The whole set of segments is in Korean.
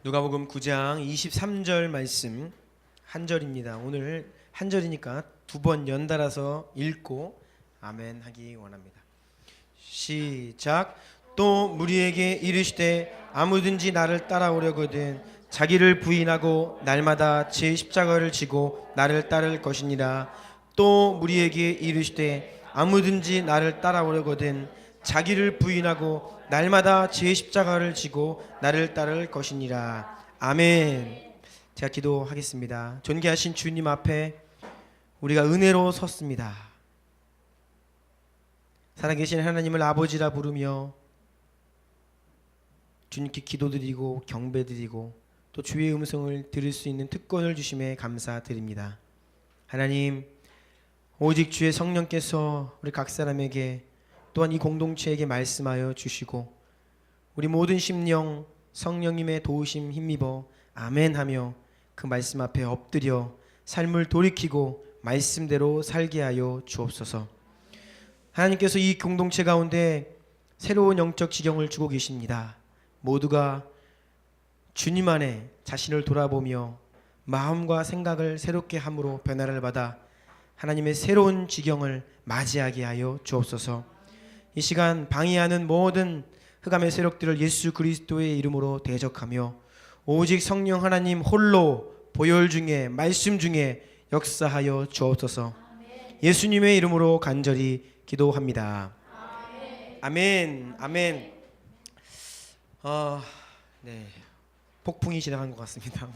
누가복음 9장 23절 말씀 한 절입니다. 오늘 한 절이니까 두 번 연달아서 읽고 아멘 하기 원합니다. 시작. 또 무리에게 이르시되 아무든지 나를 따라오려거든 자기를 부인하고 날마다 제 십자가를 지고 나를 따를 것이니라. 또 무리에게 이르시되 아무든지 나를 따라오려거든 자기를 부인하고 날마다 제 십자가를 지고 나를 따를 것이니라. 아멘. 제가 기도하겠습니다. 존귀하신 주님 앞에 우리가 은혜로 섰습니다. 살아계신 하나님을 아버지라 부르며 주님께 기도드리고 경배드리고 또 주의 음성을 들을 수 있는 특권을 주심에 감사드립니다. 하나님, 오직 주의 성령께서 우리 각 사람에게 또한 이 공동체에게 말씀하여 주시고 우리 모든 심령 성령님의 도우심 힘입어 아멘하며 그 말씀 앞에 엎드려 삶을 돌이키고 말씀대로 살게 하여 주옵소서. 하나님께서 이 공동체 가운데 새로운 영적 지경을 주고 계십니다. 모두가 주님 안에 자신을 돌아보며 마음과 생각을 새롭게 함으로 변화를 받아 하나님의 새로운 지경을 맞이하게 하여 주옵소서. 이 시간 방해하는 모든 흑암의 세력들을 예수 그리스도의 이름으로 대적하며 오직 성령 하나님 홀로 보혈 중에 말씀 중에 역사하여 주옵소서. 예수님의 이름으로 간절히 기도합니다. 아멘. 아멘. 네, 폭풍이 지나간 것 같습니다.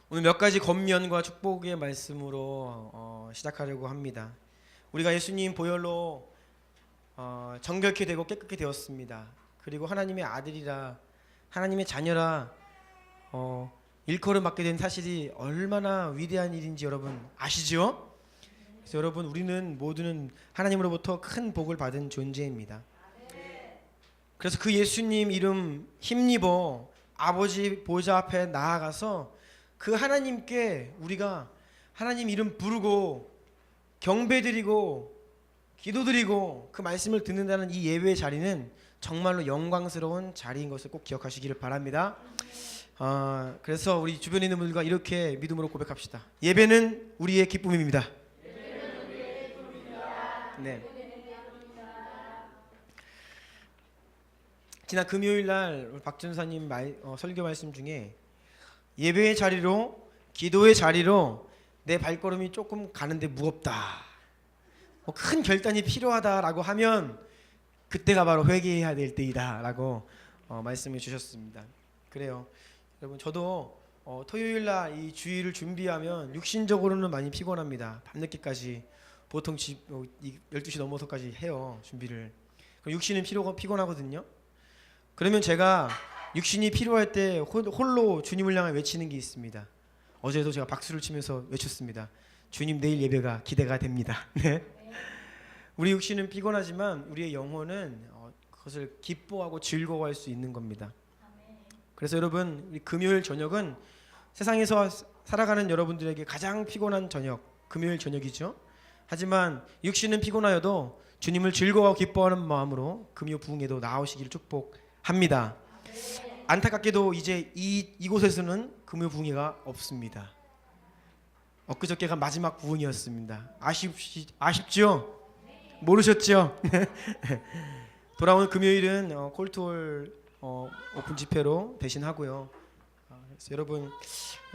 오늘 몇 가지 권면과 축복의 말씀으로 시작하려고 합니다. 우리가 예수님 보혈로 정결케 되고 깨끗게 되었습니다. 그리고 하나님의 아들이라 하나님의 자녀라 일컬음 받게 된 사실이 얼마나 위대한 일인지 여러분 아시죠? 그래서 여러분 우리는 모두는 하나님으로부터 큰 복을 받은 존재입니다. 그래서 그 예수님 이름 힘입어 아버지 보좌 앞에 나아가서 그 하나님께 우리가 하나님 이름 부르고 경배드리고 기도드리고 그 말씀을 듣는다는 이 예배의 자리는 정말로 영광스러운 자리인 것을 꼭 기억하시기를 바랍니다. 그래서 우리 주변에 있는 분들과 이렇게 믿음으로 고백합시다. 예배는 우리의 기쁨입니다. 네. 지난 금요일 날 박준사님 설교 말씀 중에 예배의 자리로 기도의 자리로 내 발걸음이 조금 가는데 무겁다, 큰 결단이 필요하다라고 하면 그때가 바로 회개해야 될 때이다 라고 말씀해 주셨습니다. 그래요 여러분, 저도 토요일날 이 주일을 준비하면 육신적으로는 많이 피곤합니다. 밤늦게까지 보통 12시 넘어서까지 해요 준비를. 그럼 육신은 피곤하거든요. 그러면 제가 육신이 필요할 때 홀로 주님을 향해 외치는 게 있습니다. 어제도 제가 박수를 치면서 외쳤습니다. 주님 내일 예배가 기대가 됩니다. 네. 우리 육신은 피곤하지만 우리의 영혼은 그것을 기뻐하고 즐거워할 수 있는 겁니다. 그래서 여러분, 우리 금요일 저녁은 세상에서 살아가는 여러분들에게 가장 피곤한 저녁, 금요일 저녁이죠. 하지만 육신은 피곤하여도 주님을 즐거워하고 기뻐하는 마음으로 금요 부흥에도 나오시기를 축복합니다. 안타깝게도 이제 이곳에서는 금요 부흥회가 없습니다. 엊그저께가 마지막 부흥이었습니다. 아쉽죠? 모르셨죠? 돌아오는 금요일은 콜트홀 오픈 집회로 대신하고요. 그래서 여러분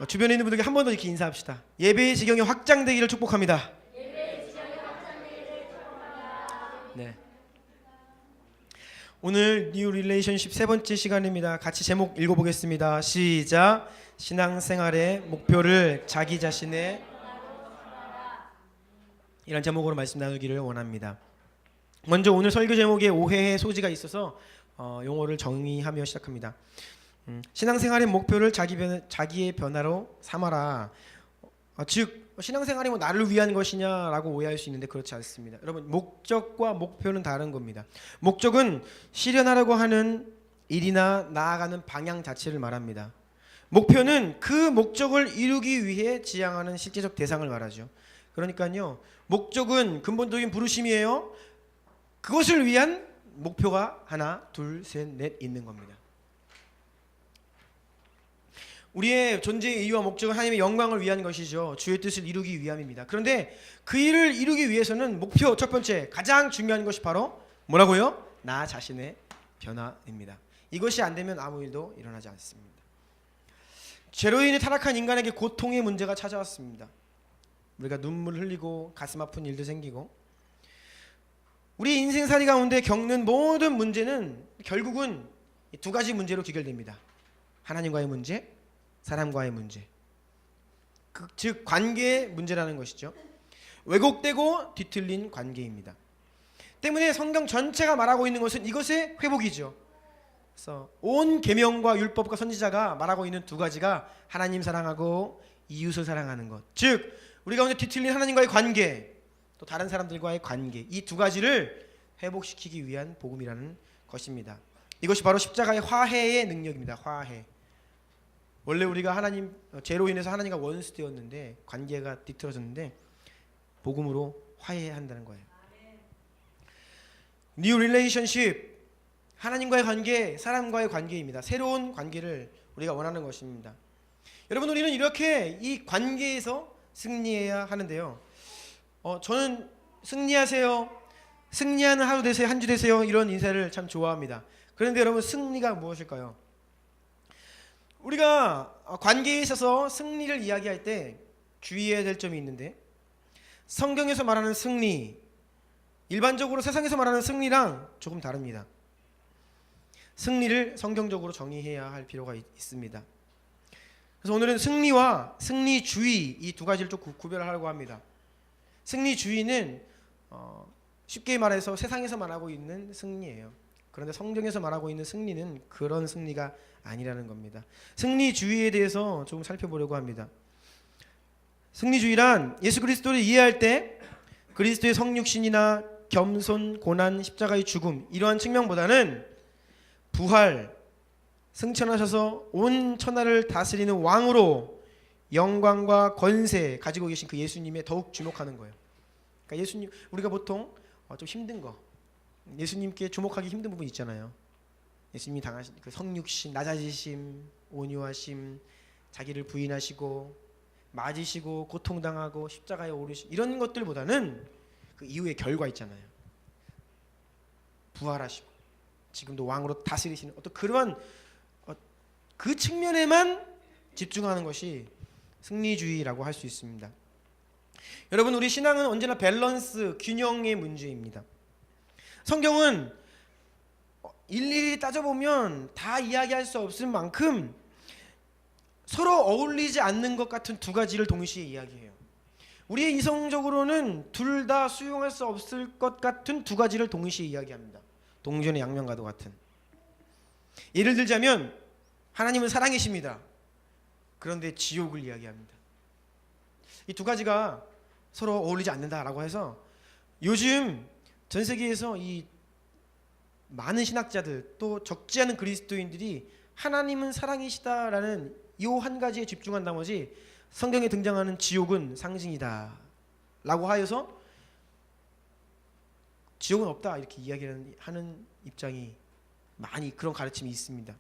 주변에 있는 분들께 한 번 더 이렇게 인사합시다. 예배의 지경이 확장되기를 축복합니다. 네. 오늘 뉴 릴레이션십 세 번째 시간입니다. 같이 제목 읽어보겠습니다. 시작. 신앙생활의 목표를 자기 자신의 이런 제목으로 말씀 나누기를 원합니다. 먼저 오늘 설교 제목에 오해의 소지가 있어서 용어를 정의하며 시작합니다. 신앙생활의 목표를 자기의 변화로 삼아라. 즉 신앙생활이 나를 위한 것이냐라고 오해할 수 있는데 그렇지 않습니다. 여러분, 목적과 목표는 다른 겁니다. 목적은 실현하려고 하는 일이나 나아가는 방향 자체를 말합니다. 목표는 그 목적을 이루기 위해 지향하는 실제적 대상을 말하죠. 그러니까요, 목적은 근본적인 부르심이에요. 그것을 위한 목표가 하나, 둘, 셋, 넷 있는 겁니다. 우리의 존재의 이유와 목적은 하나님의 영광을 위한 것이죠. 주의 뜻을 이루기 위함입니다. 그런데 그 일을 이루기 위해서는 목표 첫 번째 가장 중요한 것이 바로 뭐라고요? 나 자신의 변화입니다. 이것이 안 되면 아무 일도 일어나지 않습니다. 죄로 인해 타락한 인간에게 고통의 문제가 찾아왔습니다. 우리가 눈물 흘리고 가슴 아픈 일도 생기고 우리 인생살이 가운데 겪는 모든 문제는 결국은 두 가지 문제로 귀결됩니다. 하나님과의 문제, 사람과의 문제. 즉 관계의 문제라는 것이죠. 왜곡되고 뒤틀린 관계입니다. 때문에 성경 전체가 말하고 있는 것은 이것의 회복이죠. 그래서 온 계명과 율법과 선지자가 말하고 있는 두 가지가 하나님 사랑하고 이웃을 사랑하는 것. 즉 우리 가운데 뒤틀린 하나님과의 관계, 또 다른 사람들과의 관계, 이 두 가지를 회복시키기 위한 복음이라는 것입니다. 이것이 바로 십자가의 화해의 능력입니다. 화해. 원래 우리가 하나님 죄로 인해서 하나님과 원수되었는데 관계가 뒤틀어졌는데 복음으로 화해한다는 거예요. New relationship, 하나님과의 관계, 사람과의 관계입니다. 새로운 관계를 우리가 원하는 것입니다. 여러분 우리는 이렇게 이 관계에서 승리해야 하는데요. 저는 승리하세요, 승리하는 하루 되세요, 한 주 되세요 이런 인사를 참 좋아합니다. 그런데 여러분 승리가 무엇일까요? 우리가 관계에 있어서 승리를 이야기할 때 주의해야 될 점이 있는데 성경에서 말하는 승리, 일반적으로 세상에서 말하는 승리랑 조금 다릅니다. 승리를 성경적으로 정의해야 할 필요가 있습니다. 그래서 오늘은 승리와 승리주의 이 두 가지를 좀 구별하려고 합니다. 승리주의는 쉽게 말해서 세상에서 말하고 있는 승리예요. 그런데 성경에서 말하고 있는 승리는 그런 승리가 아니라는 겁니다. 승리주의에 대해서 조금 살펴보려고 합니다. 승리주의란 예수 그리스도를 이해할 때 그리스도의 성육신이나 겸손, 고난, 십자가의 죽음 이러한 측면보다는 부활, 승천하셔서 온 천하를 다스리는 왕으로 영광과 권세 가지고 계신 그 예수님에 더욱 주목하는 거예요. 그러니까 예수님, 우리가 보통 좀 힘든 거, 예수님께 주목하기 힘든 부분 있잖아요. 예수님이 당하신 그 성육신, 낮아지심, 온유하심, 자기를 부인하시고 맞으시고 고통당하고 십자가에 오르시 이런 것들보다는 그 이후의 결과 있잖아요. 부활하시고 지금도 왕으로 다스리시는 어떤 그러한 그 측면에만 집중하는 것이 승리주의라고 할 수 있습니다. 여러분 우리 신앙은 언제나 밸런스, 균형의 문제입니다. 성경은 일일이 따져보면 다 이야기할 수 없을 만큼 서로 어울리지 않는 것 같은 두 가지를 동시에 이야기해요. 우리의 이성적으로는 둘 다 수용할 수 없을 것 같은 두 가지를 동시에 이야기합니다. 동전의 양면과도 같은. 예를 들자면 하나님은 사랑이십니다. 그런데 지옥을 이야기합니다. 이 두 가지가 서로 어울리지 않는다라고 해서 요즘 전 세계에서 이 많은 신학자들 또 적지 않은 그리스도인들이 하나님은 사랑이시다라는 이 한 가지에 집중한 나머지 성경에 등장하는 지옥은 상징이다 라고 하여서 지옥은 없다 이렇게 이야기하는 입장이 많이 그런 가르침이 있습니다.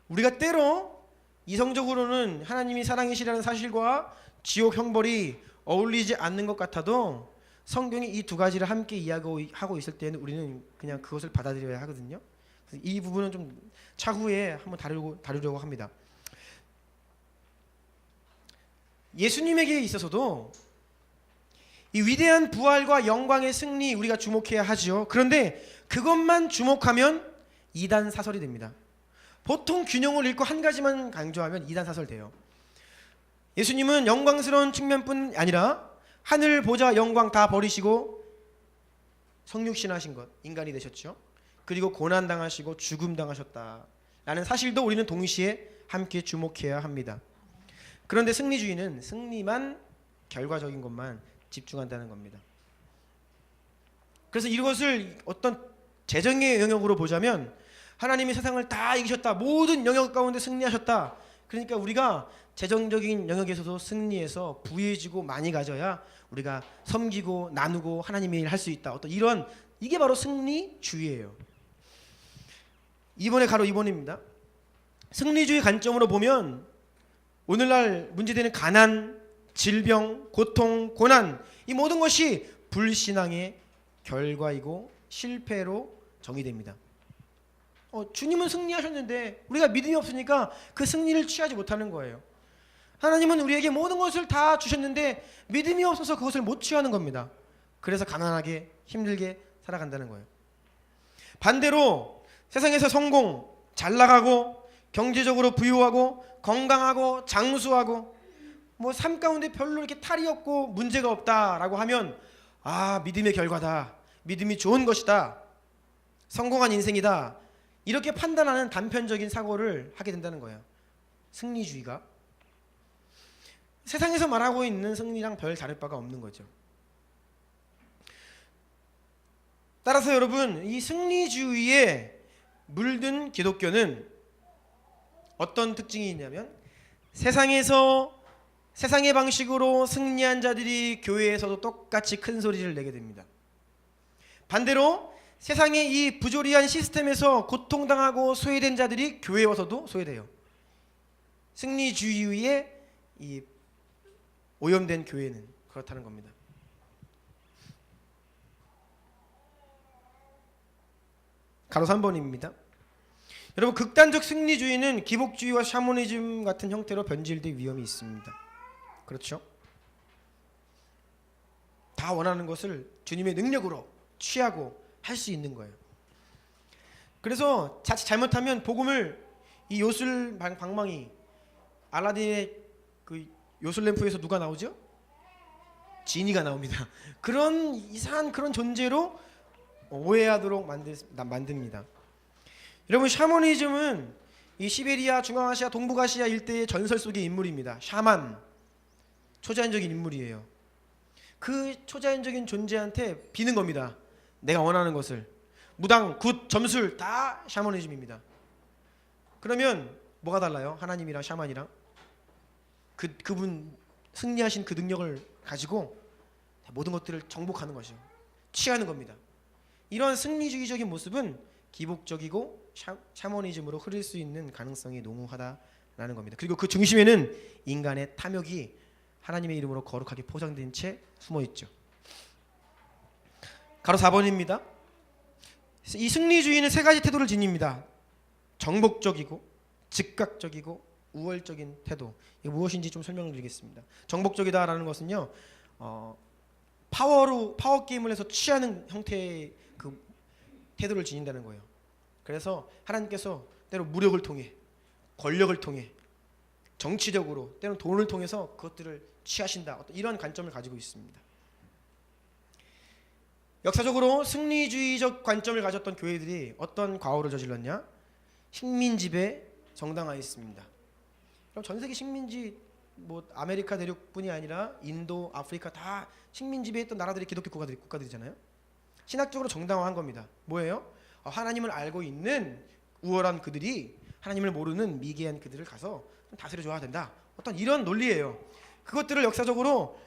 우리가 때로 이성적으로는 하나님이 사랑이시라는 사실과 지옥 형벌이 어울리지 않는 것 같아도 성경이 이 두 가지를 함께 이야기하고 있을 때는 우리는 그냥 그것을 받아들여야 하거든요. 그래서 이 부분은 좀 차후에 한번 다루려고 합니다. 예수님에게 있어서도 이 위대한 부활과 영광의 승리 우리가 주목해야 하죠. 그런데 그것만 주목하면 이단 사설이 됩니다. 보통 균형을 잃고 한 가지만 강조하면 이단 사설 돼요. 예수님은 영광스러운 측면뿐 아니라 하늘 보좌 영광 다 버리시고 성육신하신 것, 인간이 되셨죠. 그리고 고난 당하시고 죽음 당하셨다라는 사실도 우리는 동시에 함께 주목해야 합니다. 그런데 승리주의는 승리만, 결과적인 것만 집중한다는 겁니다. 그래서 이것을 어떤 재정의 영역으로 보자면 하나님이 세상을 다 이기셨다, 모든 영역 가운데 승리하셨다. 그러니까 우리가 재정적인 영역에서도 승리해서 부유해지고 많이 가져야 우리가 섬기고 나누고 하나님의 일을 할 수 있다. 어떤 이런, 이게 바로 승리주의예요. 2번의 가로 2번입니다. 승리주의 관점으로 보면 오늘날 문제되는 가난, 질병, 고통, 고난, 이 모든 것이 불신앙의 결과이고 실패로 정의됩니다. 주님은 승리하셨는데 우리가 믿음이 없으니까 그 승리를 취하지 못하는 거예요. 하나님은 우리에게 모든 것을 다 주셨는데 믿음이 없어서 그것을 못 취하는 겁니다. 그래서 가난하게 힘들게 살아간다는 거예요. 반대로 세상에서 성공, 잘 나가고 경제적으로 부유하고 건강하고 장수하고 뭐 삶 가운데 별로 이렇게 탈이 없고 문제가 없다라고 하면 믿음의 결과다, 믿음이 좋은 것이다, 성공한 인생이다, 이렇게 판단하는 단편적인 사고를 하게 된다는 거예요. 승리주의가 세상에서 말하고 있는 승리랑 별 다를 바가 없는 거죠. 따라서 여러분, 이 승리주의에 물든 기독교는 어떤 특징이 있냐면 세상의 방식으로 승리한 자들이 교회에서도 똑같이 큰 소리를 내게 됩니다. 반대로 세상의 이 부조리한 시스템에서 고통당하고 소외된 자들이 교회에 와서도 소외돼요. 승리주의에 이 오염된 교회는 그렇다는 겁니다. 가로 3번입니다. 여러분, 극단적 승리주의는 기복주의와 샤머니즘 같은 형태로 변질될 위험이 있습니다. 그렇죠? 다 원하는 것을 주님의 능력으로 취하고 할 수 있는 거예요. 그래서 자칫 잘못하면 복음을 이 요술 방망이, 알라딘의 그 요술 램프에서 누가 나오죠? 지니가 나옵니다. 그런 이상한 그런 존재로 오해하도록 만듭니다. 여러분, 샤머니즘은 이 시베리아, 중앙아시아, 동북아시아 일대의 전설 속의 인물입니다. 샤만, 초자연적인 인물이에요. 그 초자연적인 존재한테 비는 겁니다. 내가 원하는 것을. 무당, 굿, 점술 다 샤머니즘입니다. 그러면 뭐가 달라요? 하나님이랑 샤만이랑? 그분 승리하신 그 능력을 가지고 모든 것들을 정복하는 것이죠. 취하는 겁니다. 이런 승리주의적인 모습은 기복적이고 샤머니즘으로 흐를 수 있는 가능성이 농후하다라는 겁니다. 그리고 그 중심에는 인간의 탐욕이 하나님의 이름으로 거룩하게 포장된 채 숨어 있죠. 가로 4번입니다. 이 승리주의는 세 가지 태도를 지닙니다. 정복적이고 즉각적이고 우월적인 태도. 이게 무엇인지 좀 설명을 드리겠습니다. 정복적이다라는 것은요, 파워 게임을 해서 취하는 형태의 그 태도를 지닌다는 거예요. 그래서 하나님께서 때로 무력을 통해, 권력을 통해, 정치적으로, 때로는 돈을 통해서 그것들을 취하신다. 어떤 이런 관점을 가지고 있습니다. 역사적으로 승리주의적 관점을 가졌던 교회들이 어떤 과오를 저질렀냐? 식민지배 정당화했습니다. 그럼 전 세계 식민지, 뭐 아메리카 대륙뿐이 아니라 인도, 아프리카 다 식민지배했던 나라들이 기독교 국가들이잖아요. 신학적으로 정당화한 겁니다. 뭐예요? 하나님을 알고 있는 우월한 그들이 하나님을 모르는 미개한 그들을 가서 다스려 줘야 된다. 어떤 이런 논리예요. 그것들을 역사적으로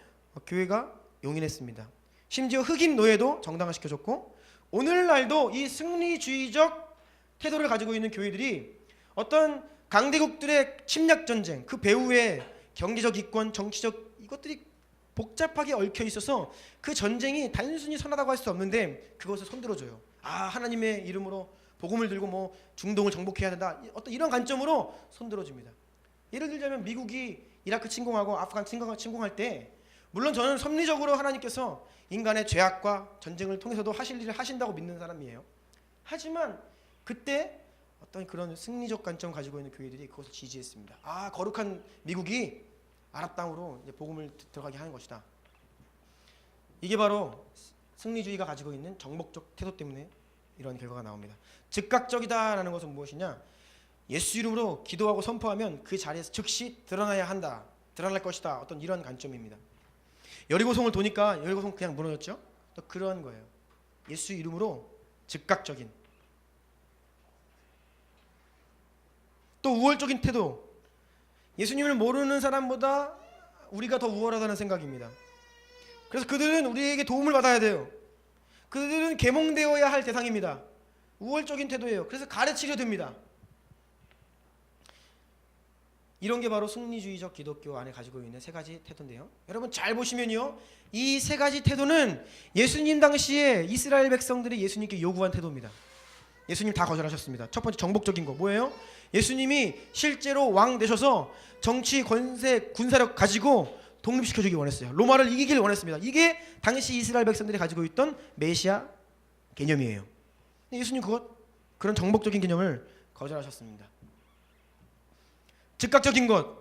교회가 용인했습니다. 심지어 흑인 노예도 정당화시켜줬고, 오늘날도 이 승리주의적 태도를 가지고 있는 교회들이 어떤 강대국들의 침략 전쟁, 그 배후에 경제적 이권, 정치적 이것들이 복잡하게 얽혀 있어서 그 전쟁이 단순히 선하다고 할 수 없는데 그것을 손들어줘요. 하나님의 이름으로 복음을 들고 뭐 중동을 정복해야 된다. 어떤 이런 관점으로 손들어줍니다. 예를 들자면 미국이 이라크 침공하고 아프간 침공할 때, 물론 저는 섭리적으로 하나님께서 인간의 죄악과 전쟁을 통해서도 하실 일을 하신다고 믿는 사람이에요. 하지만 그때 어떤 그런 승리적 관점 가지고 있는 교회들이 그것을 지지했습니다. 거룩한 미국이 아랍 땅으로 이제 복음을 들어가게 하는 것이다. 이게 바로 승리주의가 가지고 있는 정복적 태도 때문에 이런 결과가 나옵니다. 즉각적이다라는 것은 무엇이냐? 예수 이름으로 기도하고 선포하면 그 자리에서 즉시 드러나야 한다, 드러날 것이다. 어떤 이런 관점입니다. 여리고성을 도니까 여리고성 그냥 무너졌죠? 또 그런 거예요. 예수 이름으로 즉각적인, 또 우월적인 태도. 예수님을 모르는 사람보다 우리가 더 우월하다는 생각입니다. 그래서 그들은 우리에게 도움을 받아야 돼요. 그들은 계몽되어야 할 대상입니다. 우월적인 태도예요. 그래서 가르치려 듭니다. 이런 게 바로 승리주의적 기독교 안에 가지고 있는 세 가지 태도인데요. 여러분 잘 보시면요, 이 세 가지 태도는 예수님 당시에 이스라엘 백성들이 예수님께 요구한 태도입니다. 예수님 다 거절하셨습니다. 첫 번째 정복적인 거 뭐예요? 예수님이 실제로 왕 되셔서 정치, 권세, 군사력 가지고 독립시켜주기 원했어요. 로마를 이기길 원했습니다. 이게 당시 이스라엘 백성들이 가지고 있던 메시아 개념이에요. 예수님 그런 정복적인 개념을 거절하셨습니다. 즉각적인 것,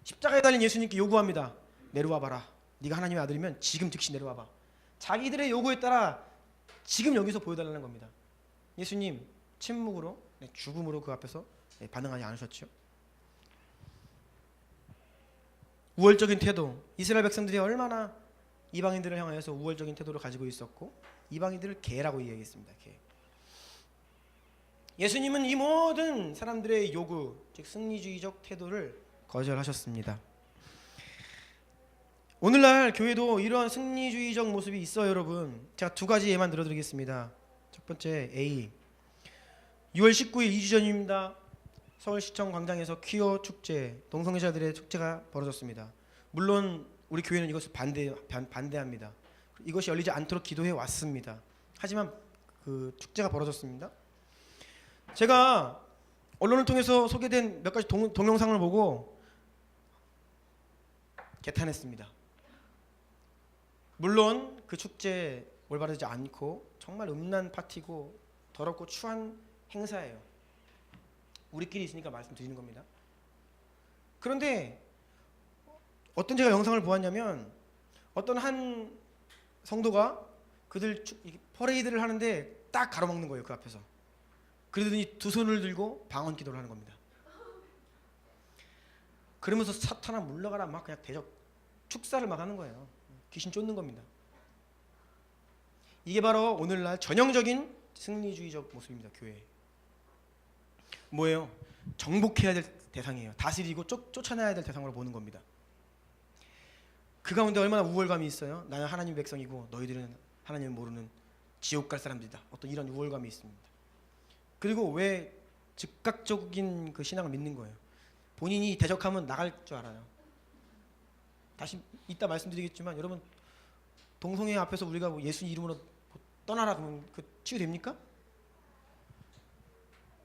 십자가에 달린 예수님께 요구합니다. 내려와 봐라. 네가 하나님의 아들이면 지금 즉시 내려와 봐. 자기들의 요구에 따라 지금 여기서 보여달라는 겁니다. 예수님 침묵으로, 죽음으로 그 앞에서 반응하지 않으셨죠. 우월적인 태도, 이스라엘 백성들이 얼마나 이방인들을 향하여서 우월적인 태도를 가지고 있었고 이방인들을 개라고 이야기했습니다. 개. 예수님은 이 모든 사람들의 요구, 즉 승리주의적 태도를 거절하셨습니다. 오늘날 교회도 이러한 승리주의적 모습이 있어요, 여러분. 제가 두 가지 예만 들어드리겠습니다. 첫 번째 A. 6월 19일 2주 전입니다. 서울시청 광장에서 퀴어 축제, 동성애자들의 축제가 벌어졌습니다. 물론 우리 교회는 이것을 반대합니다. 이것이 열리지 않도록 기도해 왔습니다. 하지만 그 축제가 벌어졌습니다. 제가 언론을 통해서 소개된 몇 가지 동영상을 보고 개탄했습니다. 물론 그 축제 올바르지 않고 정말 음란 파티고 더럽고 추한 행사예요. 우리끼리 있으니까 말씀드리는 겁니다. 그런데 어떤 제가 영상을 보았냐면 어떤 한 성도가 그들 퍼레이드를 하는데 딱 가로막는 거예요. 그 앞에서. 그러더니 두 손을 들고 방언 기도를 하는 겁니다. 그러면서 사탄아 물러가라 막 그냥 대적 축사를 막 하는 거예요. 귀신 쫓는 겁니다. 이게 바로 오늘날 전형적인 승리주의적 모습입니다. 교회. 뭐예요? 정복해야 될 대상이에요. 다스리고 쫓아내야 될 대상으로 보는 겁니다. 그 가운데 얼마나 우월감이 있어요. 나는 하나님의 백성이고 너희들은 하나님을 모르는 지옥 갈 사람들이다. 어떤 이런 우월감이 있습니다. 그리고 왜 즉각적인 그 신앙을 믿는 거예요. 본인이 대적하면 나갈 줄 알아요. 다시 이따 말씀드리겠지만 여러분 동성애 앞에서 우리가 뭐 예수 이름으로 떠나라 그러면 그 치유됩니까?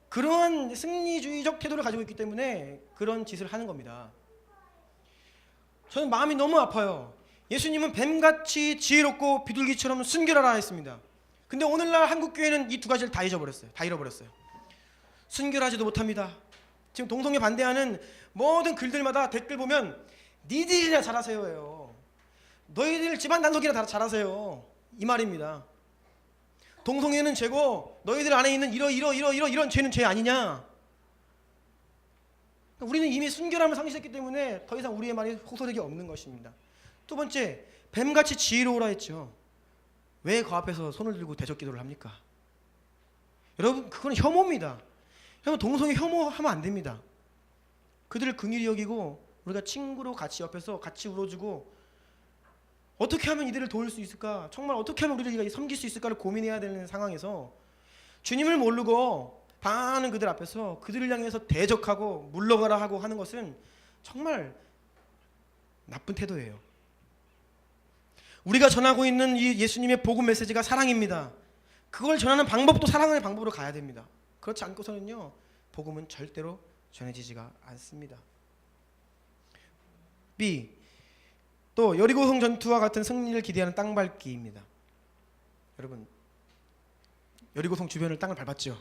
그러한 승리주의적 태도를 가지고 있기 때문에 그런 짓을 하는 겁니다. 저는 마음이 너무 아파요. 예수님은 뱀같이 지혜롭고 비둘기처럼 순결하라 했습니다. 근데 오늘날 한국교회는 이 두 가지를 다 잊어버렸어요. 다 잃어버렸어요. 순결하지도 못합니다. 지금 동성애 반대하는 모든 글들마다 댓글 보면 니들이나 잘하세요예요. 너희들 집안 단속이나 다 잘하세요. 이 말입니다. 동성애는 죄고 너희들 안에 있는 이런 죄는 죄 아니냐. 우리는 이미 순결함을 상실했기 때문에 더 이상 우리의 말이 호소력이 없는 것입니다. 두 번째, 뱀같이 지혜로우라 했죠. 왜 그 앞에서 손을 들고 대적 기도를 합니까? 여러분 그건 혐오입니다. 여러분 동성애 혐오하면 안 됩니다. 그들을 긍휼히 여기고 우리가 친구로 같이 옆에서 같이 울어주고 어떻게 하면 이들을 도울 수 있을까? 정말 어떻게 하면 우리를 섬길 수 있을까를 고민해야 되는 상황에서 주님을 모르고 반하는 그들 앞에서 그들을 향해서 대적하고 물러가라 하고 하는 것은 정말 나쁜 태도예요. 우리가 전하고 있는 이 예수님의 복음 메시지가 사랑입니다. 그걸 전하는 방법도 사랑의 방법으로 가야 됩니다. 그렇지 않고서는요 복음은 절대로 전해지지가 않습니다. B. 또 여리고성 전투와 같은 승리를 기대하는 땅밟기입니다. 여러분 여리고성 주변을 땅을 밟았죠.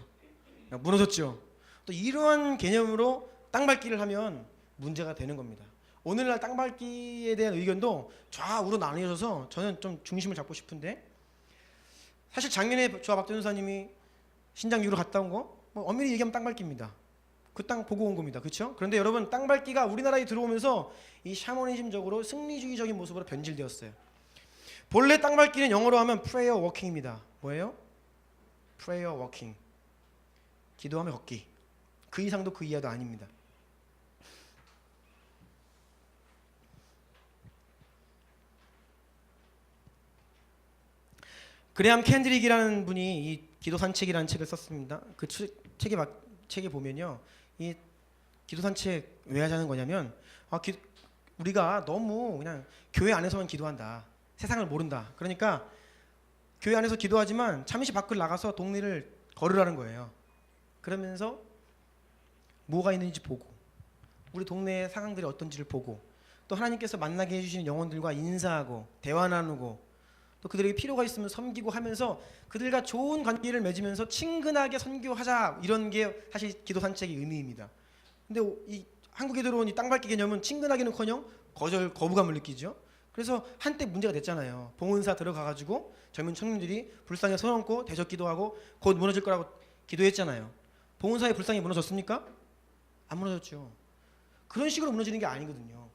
무너졌죠. 또 이러한 개념으로 땅밟기를 하면 문제가 되는 겁니다. 오늘날 땅밟기에 대한 의견도 좌우로 나뉘어져서 저는 좀 중심을 잡고 싶은데 사실 작년에 저와 박전 선사님이 신장 유로 갔다 온 거 뭐 엄밀히 얘기하면 땅밟기입니다. 그 땅 보고 온 겁니다. 그렇죠? 그런데 여러분 땅밟기가 우리나라에 들어오면서 이 샤머니즘적으로 승리주의적인 모습으로 변질되었어요. 본래 땅밟기는 영어로 하면 prayer walking입니다. 뭐예요? prayer walking. 기도하며 걷기. 그 이상도 그 이하도 아닙니다. 그레함 캔드릭이라는 분이 이 기도 산책이라는 책을 썼습니다. 그 책에 보면요, 이 기도 산책 왜 하자는 거냐면 우리가 너무 그냥 교회 안에서만 기도한다. 세상을 모른다. 그러니까 교회 안에서 기도하지만 잠시 밖을 나가서 동네를 걸으라는 거예요. 그러면서 뭐가 있는지 보고 우리 동네의 상황들이 어떤지를 보고 또 하나님께서 만나게 해주시는 영혼들과 인사하고 대화 나누고 또 그들에게 필요가 있으면 섬기고 하면서 그들과 좋은 관계를 맺으면서 친근하게 선교하자, 이런 게 사실 기도 산책의 의미입니다. 근데 이 한국에 들어온 이 땅밟기 개념은 친근하기는커녕 거부감을 느끼죠. 그래서 한때 문제가 됐잖아요. 봉헌사 들어가가지고 젊은 청년들이 불상에 서 얹고 대적 기도하고 곧 무너질 거라고 기도했잖아요. 봉헌사의 불상이 무너졌습니까? 안 무너졌죠. 그런 식으로 무너지는 게 아니거든요.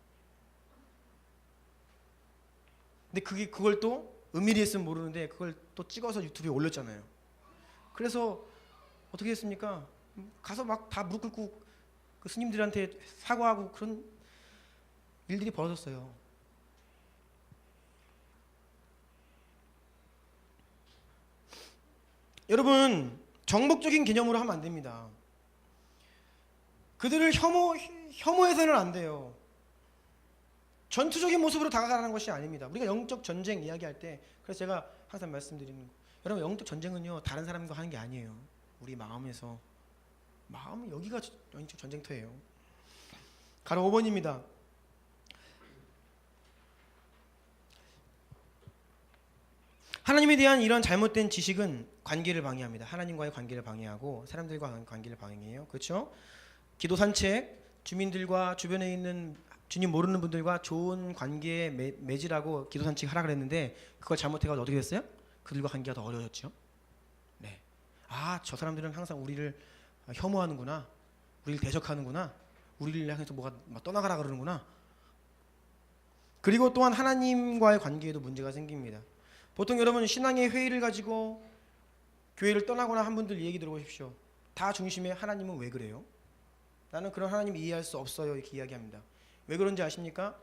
근데 그걸 또 은밀히 했으면 모르는데 그걸 또 찍어서 유튜브에 올렸잖아요. 그래서 어떻게 했습니까? 가서 막 다 무릎 꿇고 그 스님들한테 사과하고 그런 일들이 벌어졌어요. 여러분, 정복적인 개념으로 하면 안 됩니다. 그들을 혐오해서는 안 돼요. 전투적인 모습으로 다가가는 것이 아닙니다. 우리가 영적 전쟁 이야기할 때, 그래서 제가 항상 말씀드리는 거, 여러분, 영적 전쟁은요 다른 사람과 하는 게 아니에요. 우리 마음에서. 마음, 여기가 영적 전쟁터예요. 가로 5번입니다. 하나님에 대한 이런 잘못된 지식은 관계를 방해합니다. 하나님과의 관계를 방해하고 사람들과 관계를 방해해요. 그렇죠? 기도 산책, 주민들과 주변에 있는 주님 모르는 분들과 좋은 관계에 맺으라고 기도 산책 하라 그랬는데 그걸 잘못해가지고 어떻게 됐어요? 그들과 관계가 더 어려워졌죠. 네. 아, 저 사람들은 항상 우리를 혐오하는구나, 우리를 대적하는구나, 우리를 향해서 뭐가 떠나가라 그러는구나. 그리고 또한 하나님과의 관계에도 문제가 생깁니다. 보통 여러분 신앙의 회의를 가지고 교회를 떠나거나 한 분들 얘기 들어보십시오. 다 중심에 하나님은 왜 그래요? 나는 그런 하나님 이해할 수 없어요, 이렇게 이야기합니다. 왜 그런지 아십니까?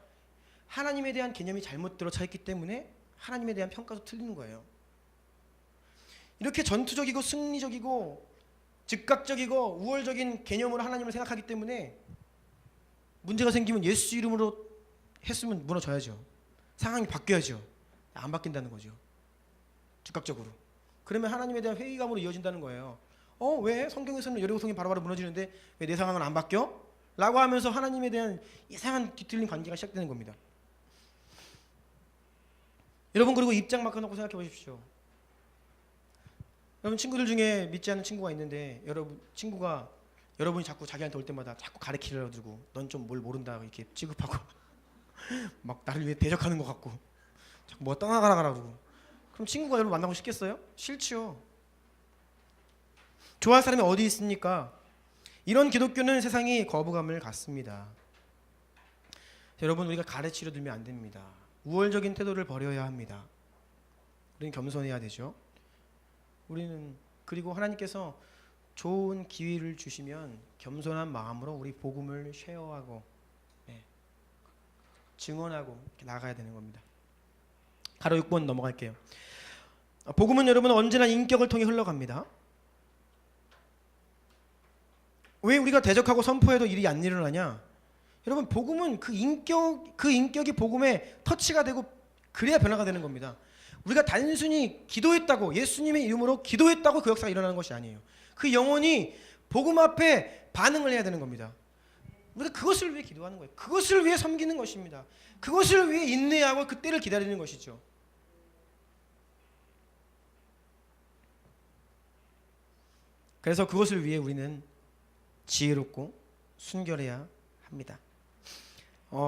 하나님에 대한 개념이 잘못 들어차 있기 때문에 하나님에 대한 평가도 틀리는 거예요. 이렇게 전투적이고 승리적이고 즉각적이고 우월적인 개념으로 하나님을 생각하기 때문에 문제가 생기면 예수 이름으로 했으면 무너져야죠. 상황이 바뀌어야죠. 안 바뀐다는 거죠. 즉각적으로. 그러면 하나님에 대한 회의감으로 이어진다는 거예요. 왜 성경에서는 여리고성이 바로바로 무너지는데 왜 내 상황은 안 바뀌어? 라고 하면서 하나님에 대한 이상한 뒤틀린 관계가 시작되는 겁니다. 여러분, 그리고 입장 바꿔놓고 생각해 보십시오. 여러분, 친구들 중에 믿지 않는 친구가 있는데 여러분이 자꾸 자기한테 올 때마다 자꾸 가르치려고 들고 넌 좀 뭘 모른다 이렇게 취급하고 막 나를 위해 대적하는 것 같고 자꾸 뭐 떠나가라 그러고, 그럼 친구가 여러분 만나고 싶겠어요? 싫지요. 좋아할 사람이 어디 있습니까? 이런 기독교는 세상이 거부감을 갖습니다. 여러분, 우리가 가르치려 들면 안 됩니다. 우월적인 태도를 버려야 합니다. 우리는 겸손해야 되죠. 우리는 그리고 하나님께서 좋은 기회를 주시면 겸손한 마음으로 우리 복음을 쉐어하고 증언하고 이렇게 나가야 되는 겁니다. 가로 6번 넘어갈게요. 복음은 여러분 언제나 인격을 통해 흘러갑니다. 왜 우리가 대적하고 선포해도 일이 안 일어나냐? 여러분, 복음은 그 인격이 복음에 터치가 되고 그래야 변화가 되는 겁니다. 우리가 단순히 기도했다고, 예수님의 이름으로 기도했다고 그 역사가 일어나는 것이 아니에요. 그 영혼이 복음 앞에 반응을 해야 되는 겁니다. 우리가 그것을 위해 기도하는 거예요. 그것을 위해 섬기는 것입니다. 그것을 위해 인내하고 그때를 기다리는 것이죠. 그래서 그것을 위해 우리는 지혜롭고 순결해야 합니다.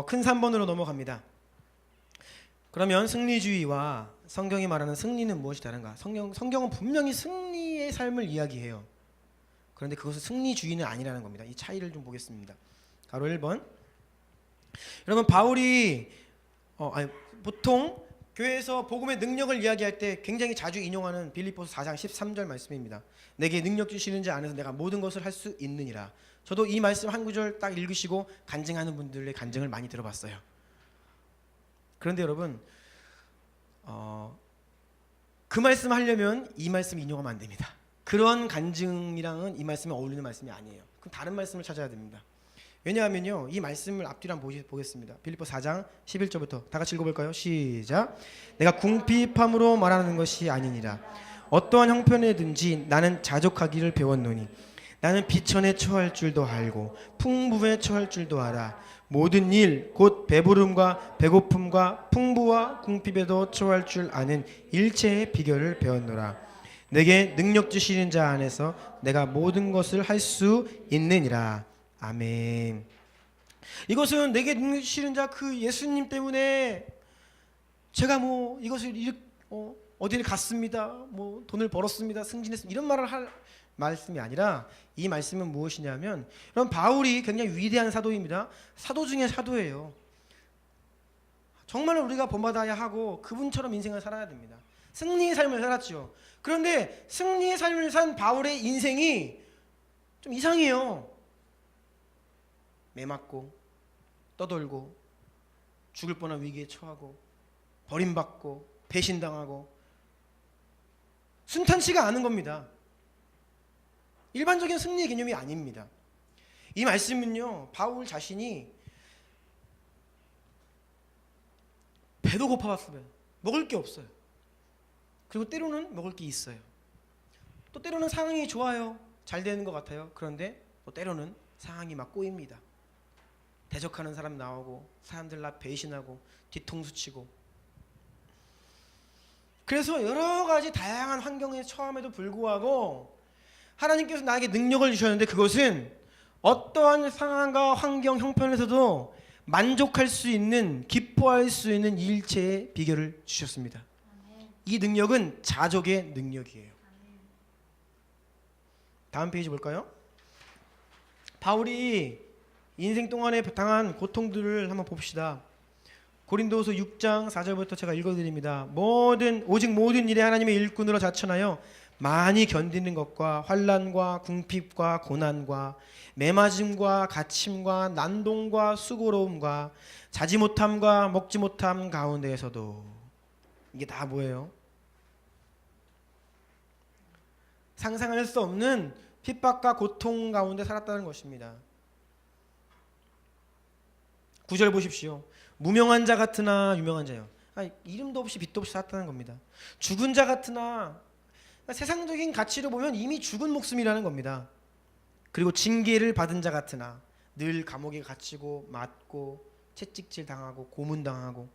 큰 3번으로 넘어갑니다. 그러면 승리주의와 성경이 말하는 승리는 무엇이 다른가? 성경은 분명히 승리의 삶을 이야기해요. 그런데 그것은 승리주의는 아니라는 겁니다. 이 차이를 좀 보겠습니다. 가로 1번. 여러분, 바울이 보통 교회에서 복음의 능력을 이야기할 때 굉장히 자주 인용하는 빌립보서 4장 13절 말씀입니다. 내게 능력 주시는 자 안에서 내가 모든 것을 할 수 있느니라. 저도 이 말씀 한 구절 딱 읽으시고 간증하는 분들의 간증을 많이 들어봤어요. 그런데 여러분, 그 말씀 하려면 이 말씀 인용하면 안 됩니다. 그런 간증이랑은 이 말씀에 어울리는 말씀이 아니에요. 그럼 다른 말씀을 찾아야 됩니다. 왜냐하면요, 이 말씀을 앞뒤로 한번 보겠습니다. 빌립보 4장 11절부터 다 같이 읽어볼까요? 시작. 내가 궁핍함으로 말하는 것이 아니니라. 어떠한 형편에든지 나는 자족하기를 배웠노니 나는 비천에 처할 줄도 알고 풍부에 처할 줄도 알아. 모든 일 곧 배부름과 배고픔과 풍부와 궁핍에도 처할 줄 아는 일체의 비결을 배웠노라. 내게 능력 주시는 자 안에서 내가 모든 것을 할 수 있느니라. 아멘. 이것은 내게 능력 주시는 자 그 예수님 때문에 제가 뭐 이것을 어디를 갔습니다, 뭐 돈을 벌었습니다, 승진했습니다, 이런 말을 할 말씀이 아니라, 이 말씀은 무엇이냐면, 여러분, 바울이 굉장히 위대한 사도입니다. 사도 중에 사도예요. 정말 우리가 본받아야 하고 그분처럼 인생을 살아야 됩니다. 승리의 삶을 살았죠. 그런데 승리의 삶을 산 바울의 인생이 좀 이상해요. 매맞고 떠돌고 죽을 뻔한 위기에 처하고 버림받고 배신당하고 순탄치가 않은 겁니다. 일반적인 승리의 개념이 아닙니다. 이 말씀은요, 바울 자신이 배도 고파봤어요. 먹을 게 없어요. 그리고 때로는 먹을 게 있어요. 또 때로는 상황이 좋아요. 잘 되는 것 같아요. 그런데 또 때로는 상황이 막 꼬입니다. 대적하는 사람 나오고 사람들 나 배신하고 뒤통수 치고. 그래서 여러 가지 다양한 환경에 처함에도 불구하고 하나님께서 나에게 능력을 주셨는데, 그것은 어떠한 상황과 환경 형편에서도 만족할 수 있는, 기뻐할 수 있는 일체의 비결을 주셨습니다. 이 능력은 자족의 능력이에요. 다음 페이지 볼까요? 바울이 인생 동안에 당한 고통들을 한번 봅시다. 고린도후서 6장 4절부터 제가 읽어드립니다. 오직 모든 일에 하나님의 일꾼으로 자천하여 많이 견디는 것과 환난과 궁핍과 고난과 매맞음과 갇힘과 난동과 수고로움과 자지 못함과 먹지 못함 가운데에서도, 이게 다 뭐예요? 상상할 수 없는 핍박과 고통 가운데 살았다는 것입니다. 9절 보십시오. 무명한 자 같으나 유명한 자요. 이름도 없이 빛도 없이 살았다는 겁니다. 죽은 자 같으나, 세상적인 가치로 보면 이미 죽은 목숨이라는 겁니다. 그리고 징계를 받은 자 같으나 늘 감옥에 갇히고 맞고 채찍질 당하고 고문당하고.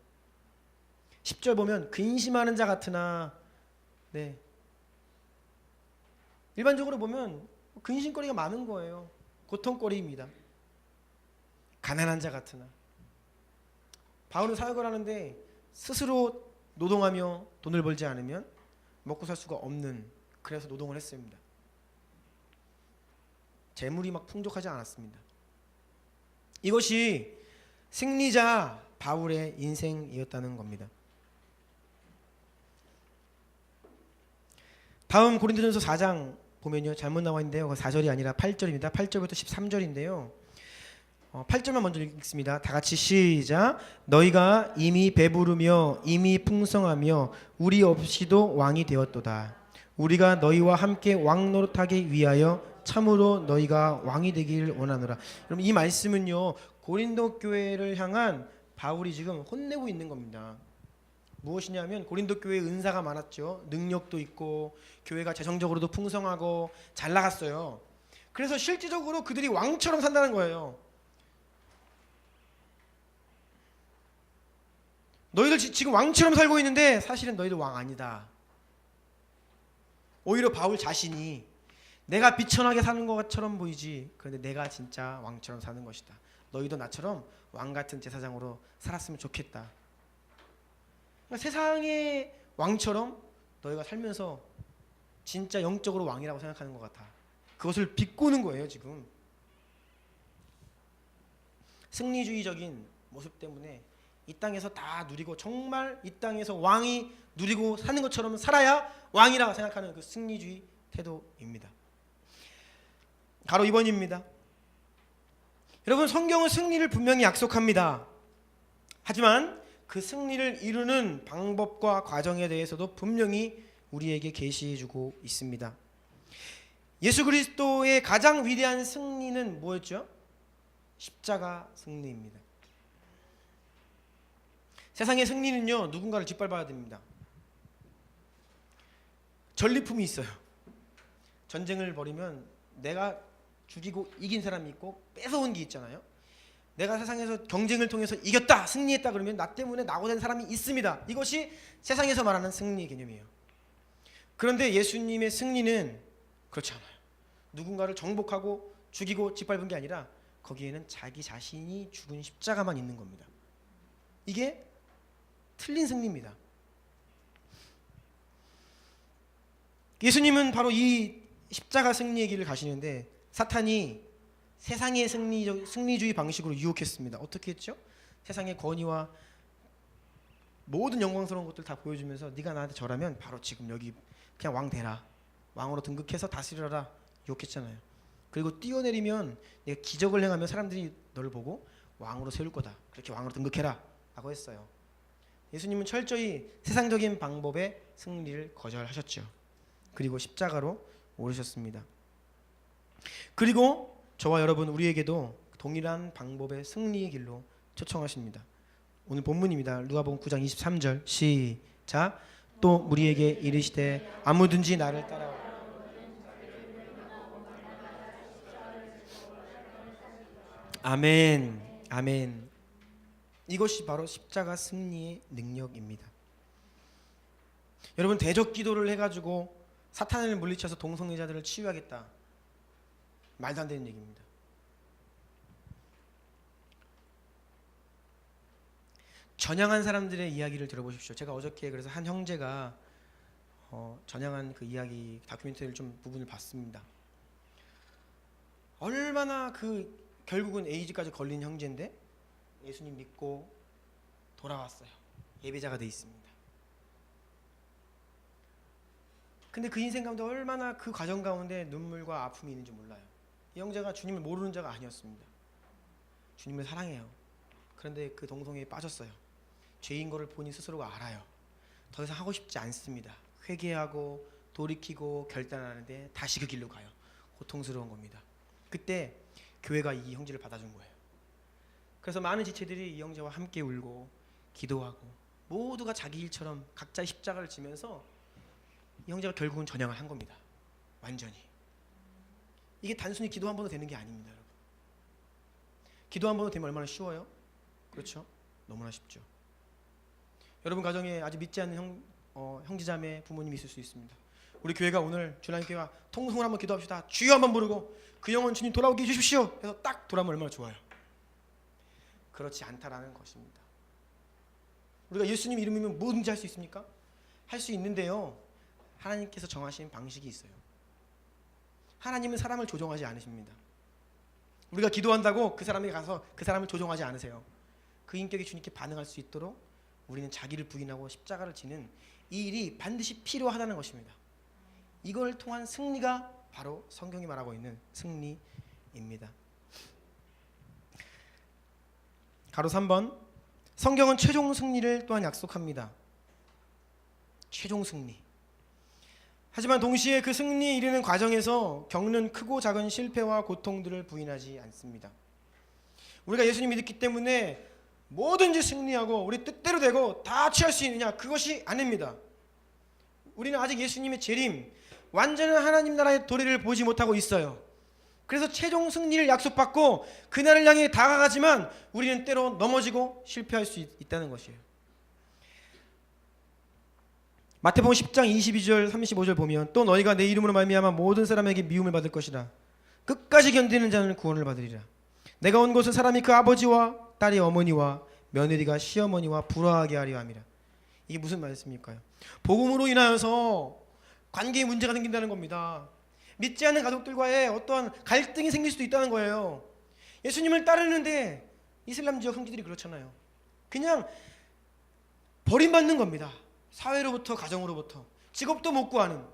10절 보면 근심하는 자 같으나, 일반적으로 보면 근심거리가 많은 거예요. 고통거리입니다. 가난한 자 같으나. 바울은 사역을 하는데 스스로 노동하며 돈을 벌지 않으면 먹고 살 수가 없는, 그래서 노동을 했습니다. 재물이 막 풍족하지 않았습니다. 이것이 승리자 바울의 인생이었다는 겁니다. 다음 고린도전서 4장 보면요, 잘못 나와 있는데요, 4절이 아니라 8절입니다. 8절부터 13절인데요. 8절만 먼저 읽습니다. 다 같이 시작. 너희가 이미 배부르며 이미 풍성하며 우리 없이도 왕이 되었도다. 우리가 너희와 함께 왕 노릇하기 위하여 참으로 너희가 왕이 되기를 원하노라. 여러분, 이 말씀은요, 고린도 교회를 향한 바울이 지금 혼내고 있는 겁니다. 무엇이냐면, 고린도 교회에 은사가 많았죠. 능력도 있고 교회가 재정적으로도 풍성하고 잘 나갔어요. 그래서 실질적으로 그들이 왕처럼 산다는 거예요. 너희들 지금 왕처럼 살고 있는데 사실은 너희들 왕 아니다. 오히려 바울 자신이 내가 비천하게 사는 것처럼 보이지, 그런데 내가 진짜 왕처럼 사는 것이다. 너희도 나처럼 왕같은 제사장으로 살았으면 좋겠다. 그러니까 세상의 왕처럼 너희가 살면서 진짜 영적으로 왕이라고 생각하는 것 같아. 그것을 비꼬는 거예요. 지금 승리주의적인 모습 때문에 이 땅에서 다 누리고, 정말 이 땅에서 왕이 누리고 사는 것처럼 살아야 왕이라고 생각하는 그 승리주의 태도입니다. 가로 2번입니다. 여러분, 성경은 승리를 분명히 약속합니다. 하지만 그 승리를 이루는 방법과 과정에 대해서도 분명히 우리에게 계시해주고 있습니다. 예수 그리스도의 가장 위대한 승리는 뭐였죠? 십자가 승리입니다. 세상의 승리는요, 누군가를 짓밟아야 됩니다. 전리품이 있어요. 전쟁을 벌이면 내가 죽이고 이긴 사람이 있고 뺏어온 게 있잖아요. 내가 세상에서 경쟁을 통해서 이겼다, 승리했다 그러면 나 때문에 낙오된 사람이 있습니다. 이것이 세상에서 말하는 승리의 개념이에요. 그런데 예수님의 승리는 그렇지 않아요. 누군가를 정복하고 죽이고 짓밟은 게 아니라 거기에는 자기 자신이 죽은 십자가만 있는 겁니다. 이게 틀린 승리입니다. 예수님은 바로 이 십자가 승리의 길을 가시는데 사탄이 세상의 승리주의 방식으로 유혹했습니다. 어떻게 했죠? 세상의 권위와 모든 영광스러운 것들 다 보여주면서 네가 나한테 절하면 바로 지금 여기 그냥 왕 되라, 왕으로 등극해서 다스려라 유혹했잖아요. 그리고 뛰어내리면 내가 기적을 행하면 사람들이 너를 보고 왕으로 세울 거다, 그렇게 왕으로 등극해라 라고 했어요. 예수님은 철저히 세상적인 방법의 승리를 거절하셨죠. 그리고 십자가로 오르셨습니다. 그리고 저와 여러분 우리에게도 동일한 방법의 승리의 길로 초청하십니다. 오늘 본문입니다. 누가복음 9장 23절 시작. 또 우리에게 이르시되 아무든지 나를 따라오라. 아멘, 아멘. 이것이 바로 십자가 승리의 능력입니다. 여러분 대적 기도를 해가지고 사탄을 물리쳐서 동성애자들을 치유하겠다, 말도 안 되는 얘기입니다. 전향한 사람들의 이야기를 들어보십시오. 제가 어저께 그래서 한 형제가 전향한 그 이야기 다큐멘터리를 좀 부분을 봤습니다. 얼마나 결국은 에이즈까지 걸린 형제인데 예수님 믿고 돌아왔어요. 예배자가 돼 있습니다. 근데 그 인생 가운데 얼마나 그 과정 가운데 눈물과 아픔이 있는지 몰라요. 이 형제가 주님을 모르는 자가 아니었습니다. 주님을 사랑해요. 그런데 그 동성애에 빠졌어요. 죄인 거를 본인 스스로가 알아요. 더 이상 하고 싶지 않습니다. 회개하고 돌이키고 결단하는데 다시 그 길로 가요. 고통스러운 겁니다. 그때 교회가 이 형제를 받아준 거예요. 그래서 많은 지체들이 이 형제와 함께 울고 기도하고 모두가 자기 일처럼 각자의 십자가를 지면서 이 형제가 결국은 전향을 한 겁니다. 완전히. 이게 단순히 기도 한 번도 되는 게 아닙니다, 여러분. 기도 한 번도 되면 얼마나 쉬워요? 그렇죠? 너무나 쉽죠. 여러분 가정에 아직 믿지 않는 형제자매 부모님이 있을 수 있습니다. 우리 교회가 오늘 주나님교회가 통성을 한번 기도합시다. 주여 한번 부르고 그 영혼 주님 돌아오게 해주십시오 해서 딱 돌아오면 얼마나 좋아요. 그렇지 않다라는 것입니다. 우리가 예수님 이름이면 뭐든지 할 수 있습니까? 할 수 있는데요, 하나님께서 정하신 방식이 있어요. 하나님은 사람을 조종하지 않으십니다. 우리가 기도한다고 그 사람이 가서 그 사람을 조종하지 않으세요. 그 인격이 주님께 반응할 수 있도록 우리는 자기를 부인하고 십자가를 지는 이 일이 반드시 필요하다는 것입니다. 이걸 통한 승리가 바로 성경이 말하고 있는 승리입니다. 가로 3번, 성경은 최종 승리를 또한 약속합니다. 최종 승리. 하지만 동시에 그 승리에 이르는 과정에서 겪는 크고 작은 실패와 고통들을 부인하지 않습니다. 우리가 예수님 믿기 때문에 뭐든지 승리하고 우리 뜻대로 되고 다 취할 수 있느냐? 그것이 아닙니다. 우리는 아직 예수님의 재림, 완전한 하나님 나라의 도래를 보지 못하고 있어요. 그래서 최종 승리를 약속받고 그날을 향해 다가가지만 우리는 때로 넘어지고 실패할 수 있다는 것이에요. 마태복음 10장 22절 35절 보면 또 너희가 내 이름으로 말미암아 모든 사람에게 미움을 받을 것이라. 끝까지 견디는 자는 구원을 받으리라. 내가 온 곳은 사람이 그 아버지와 딸이 어머니와 며느리가 시어머니와 불화하게 하려 함이라. 이게 무슨 말씀일까요? 복음으로 인하여서 관계에 문제가 생긴다는 겁니다. 믿지 않는 가족들과의 어떠한 갈등이 생길 수도 있다는 거예요. 예수님을 따르는데 이슬람 지역 형제들이 그렇잖아요. 그냥 버림받는 겁니다. 사회로부터, 가정으로부터. 직업도 못 구하는.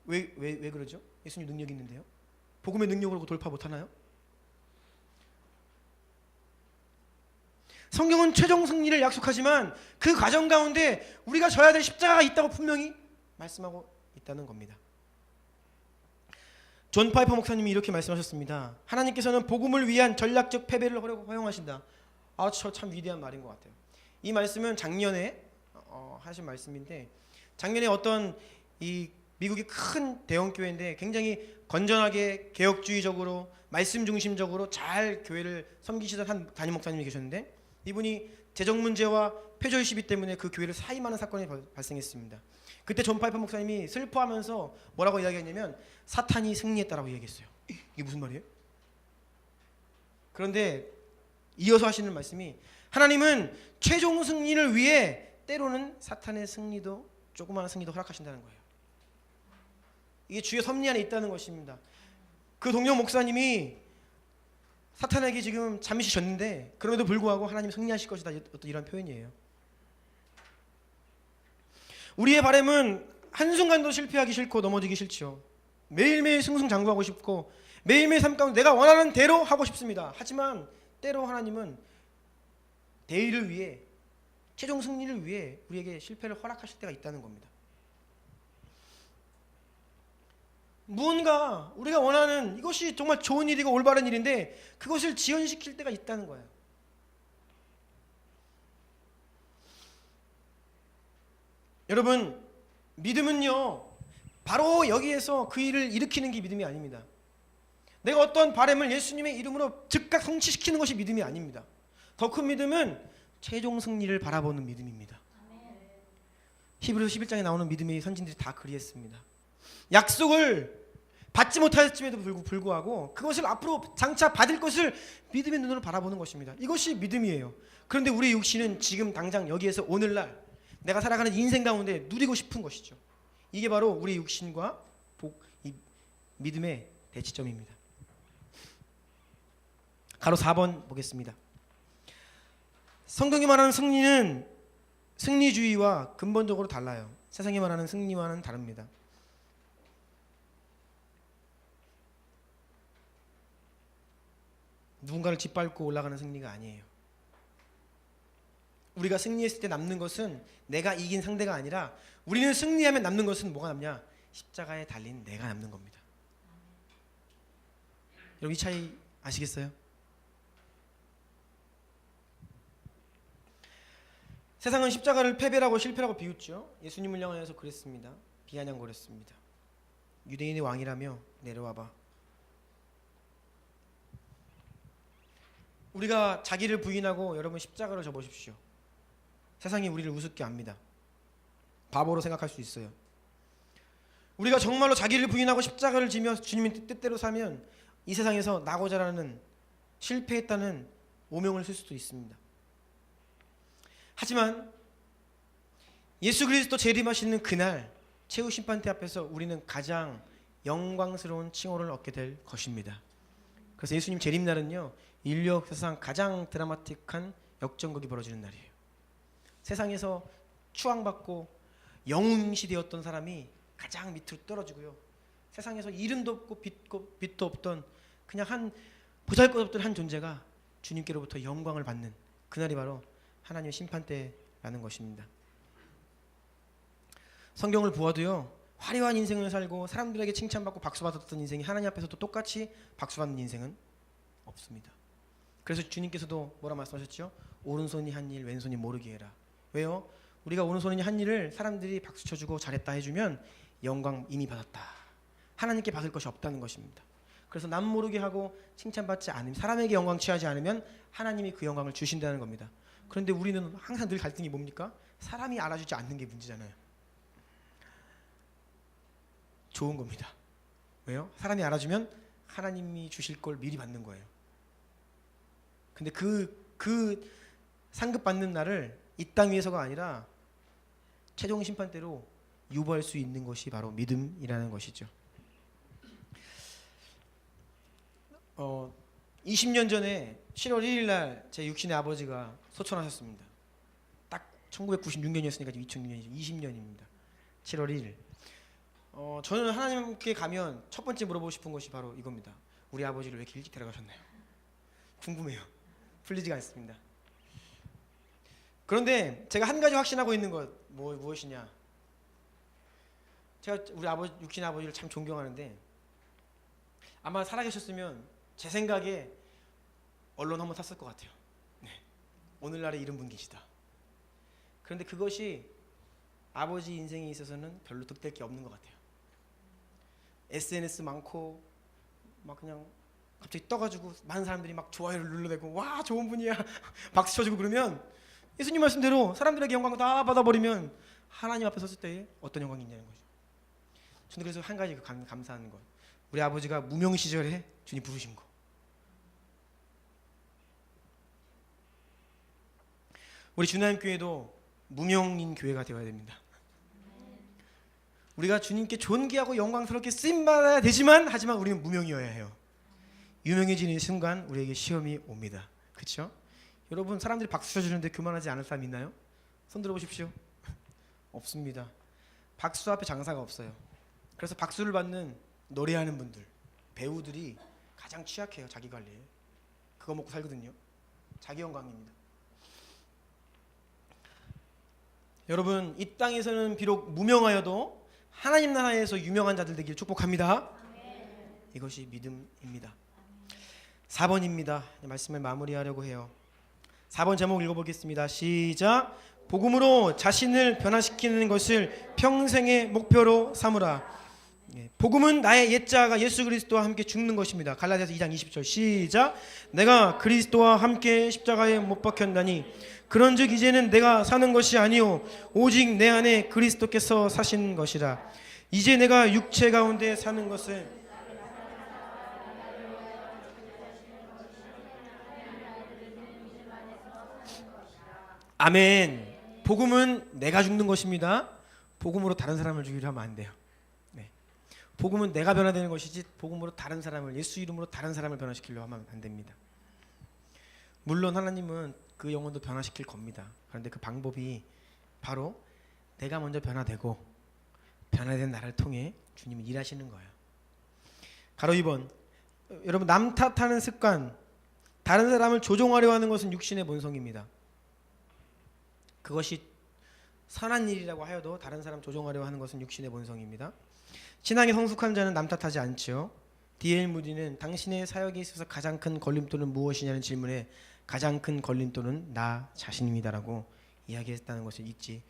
왜 그러죠? 예수님 능력이 있는데요. 복음의 능력으로 돌파 못하나요? 성경은 최종 승리를 약속하지만 그 과정 가운데 우리가 져야 될 십자가가 있다고 분명히 말씀하고 있다는 겁니다. 존 파이퍼 목사님이 이렇게 말씀하셨습니다. 하나님께서는 복음을 위한 전략적 패배를 허용하신다. 저 참 위대한 말인 것 같아요. 이 말씀은 작년에 하신 말씀인데, 작년에 어떤 이 미국의 큰 대형 교회인데 굉장히 건전하게 개혁주의적으로 말씀 중심적으로 잘 교회를 섬기시던 한 담임 목사님이 계셨는데, 이분이 재정 문제와 표절 시비 때문에 그 교회를 사임하는 사건이 발생했습니다. 그때 존 파이퍼 목사님이 슬퍼하면서 뭐라고 이야기했냐면 사탄이 승리했다라고 이야기했어요. 이게 무슨 말이에요? 그런데 이어서 하시는 말씀이, 하나님은 최종 승리를 위해 때로는 사탄의 승리도, 조그마한 승리도 허락하신다는 거예요. 이게 주의 섭리 안에 있다는 것입니다. 그 동료 목사님이 사탄에게 지금 잠시 졌는데 그럼에도 불구하고 하나님이 승리하실 것이다, 어떤 이런 표현이에요. 우리의 바람은 한순간도 실패하기 싫고 넘어지기 싫죠. 매일매일 승승장구하고 싶고 매일매일 삶 가운데 내가 원하는 대로 하고 싶습니다. 하지만 때로 하나님은 대의를 위해, 최종 승리를 위해 우리에게 실패를 허락하실 때가 있다는 겁니다. 무언가 우리가 원하는 이것이 정말 좋은 일이고 올바른 일인데 그것을 지연시킬 때가 있다는 거예요. 여러분, 믿음은요 바로 여기에서 그 일을 일으키는 게 믿음이 아닙니다. 내가 어떤 바람을 예수님의 이름으로 즉각 성취시키는 것이 믿음이 아닙니다. 더 큰 믿음은 최종 승리를 바라보는 믿음입니다. 히브리서 11장에 나오는 믿음의 선진들이 다 그리했습니다. 약속을 받지 못하였음에도 불구하고 그것을 앞으로 장차 받을 것을 믿음의 눈으로 바라보는 것입니다. 이것이 믿음이에요. 그런데 우리 육신은 지금 당장 여기에서 오늘날 내가 살아가는 인생 가운데 누리고 싶은 것이죠. 이게 바로 우리 육신과 이 믿음의 대치점입니다. 가로 4번 보겠습니다. 성경이 말하는 승리는 승리주의와 근본적으로 달라요. 세상이 말하는 승리와는 다릅니다. 누군가를 짓밟고 올라가는 승리가 아니에요. 우리가 승리했을 때 남는 것은 내가 이긴 상대가 아니라, 우리는 승리하면 남는 것은 뭐가 남냐? 십자가에 달린 내가 남는 겁니다. 여러분, 이 차이 아시겠어요? 세상은 십자가를 패배라고 실패라고 비웃죠. 예수님을 향하여서 그랬습니다. 비아냥거렸습니다. 유대인의 왕이라며 내려와봐. 우리가 자기를 부인하고 여러분 십자가를 져보십시오. 세상이 우리를 우습게 압니다. 바보로 생각할 수 있어요. 우리가 정말로 자기를 부인하고 십자가를 지며 주님의 뜻대로 살면 이 세상에서 나고자라는, 실패했다는 오명을 쓸 수도 있습니다. 하지만 예수 그리스도 재림하시는 그날 최후 심판대 앞에서 우리는 가장 영광스러운 칭호를 얻게 될 것입니다. 그래서 예수님 재림날은요, 인류 역사상 가장 드라마틱한 역전극이 벌어지는 날이에요. 세상에서 추앙받고 영웅시되었던 사람이 가장 밑으로 떨어지고요, 세상에서 이름도 없고 빛도 없던 그냥 한 보잘것없던 한 존재가 주님께로부터 영광을 받는 그날이 바로 하나님의 심판대라는 것입니다. 성경을 보아도요, 화려한 인생을 살고 사람들에게 칭찬받고 박수받았던 인생이 하나님 앞에서도 똑같이 박수받는 인생은 없습니다. 그래서 주님께서도 뭐라 말씀하셨죠? 오른손이 한 일 왼손이 모르게 해라. 왜요? 우리가 오른손이 한 일을 사람들이 박수 쳐주고 잘했다 해주면 영광 이미 받았다, 하나님께 받을 것이 없다는 것입니다. 그래서 남 모르게 하고 칭찬받지 않으면, 사람에게 영광 취하지 않으면 하나님이 그 영광을 주신다는 겁니다. 그런데 우리는 항상 늘 갈등이 뭡니까? 사람이 알아주지 않는 게 문제잖아요. 좋은 겁니다. 왜요? 사람이 알아주면 하나님이 주실 걸 미리 받는 거예요. 근데 그 상급 받는 날을 이 땅 위에서가 아니라 최종 심판대로 유보할 수 있는 것이 바로 믿음이라는 것이죠. 20년 전에 7월 1일 날 제 육신의 아버지가 소천하셨습니다. 딱 1996년이었으니까 2006년이죠. 20년입니다. 7월 1일. 저는 하나님께 가면 첫 번째 물어보고 싶은 것이 바로 이겁니다. 우리 아버지를 왜 이렇게 일찍 데려가셨나요? 궁금해요. 풀리지가 않습니다. 그런데 제가 한 가지 확신하고 있는 것 무엇이냐? 제가 우리 육신의 아버지를 참 존경하는데 아마 살아계셨으면 제 생각에 언론 한번 탔을 것 같아요. 네. 오늘날에 이런 분 계시다. 그런데 그것이 아버지 인생에 있어서는 별로 득될 게 없는 것 같아요. SNS 많고 막 그냥 갑자기 떠가지고 많은 사람들이 막 좋아요를 눌러대고 와 좋은 분이야 박수 쳐주고 그러면 예수님 말씀대로 사람들에게 영광 다 받아버리면 하나님 앞에 섰을 때 어떤 영광이 있냐는 거죠. 저는 그래서 한 가지 감사한 것, 우리 아버지가 무명 시절에 주님 부르신 거. 우리 주나님 교회도 무명인 교회가 되어야 됩니다. 우리가 주님께 존귀하고 영광스럽게 쓰임받아야 되지만 하지만 우리는 무명이어야 해요. 유명해지는 순간 우리에게 시험이 옵니다. 그렇죠? 여러분 사람들이 박수 쳐주는데 교만하지 않을 사람 있나요? 손 들어보십시오. 없습니다. 박수 앞에 장사가 없어요. 그래서 박수를 받는 노래하는 분들, 배우들이 가장 취약해요. 자기 관리에. 그거 먹고 살거든요. 자기 영광입니다. 여러분 이 땅에서는 비록 무명하여도 하나님 나라에서 유명한 자들 되길 축복합니다. 이것이 믿음입니다. 4번입니다. 말씀을 마무리하려고 해요. 4번 제목 읽어보겠습니다. 시작. 복음으로 자신을 변화시키는 것을 평생의 목표로 삼으라. 복음은 나의 옛자가 예수 그리스도와 함께 죽는 것입니다. 갈라디아서 2장 20절 시작. 내가 그리스도와 함께 십자가에 못 박혔나니 그런즉 이제는 내가 사는 것이 아니요 오직 내 안에 그리스도께서 사신 것이라. 이제 내가 육체 가운데 사는 것은 아멘. 복음은 내가 죽는 것입니다. 복음으로 다른 사람을 죽이려 하면 안 돼요. 네. 복음은 내가 변화되는 것이지 복음으로 다른 사람을, 예수 이름으로 다른 사람을 변화시키려 하면 안 됩니다. 물론 하나님은 그 영혼도 변화시킬 겁니다. 그런데 그 방법이 바로 내가 먼저 변화되고 변화된 나를 통해 주님이 일하시는 거예요. 가로 2번. 여러분 남 탓하는 습관, 다른 사람을 조종하려 하는 것은 육신의 본성입니다. 그것이 선한 일이라고 하여도 다른 사람 조종하려 하는 것은 육신의 본성입니다. 신앙이 성숙한 자는 남 탓하지 않죠. D.L. 무디는 당신의 사역에 있어서 가장 큰 걸림돌은 무엇이냐는 질문에 가장 큰 걸림돌은 나 자신입니다라고 이야기했다는 것을 잊지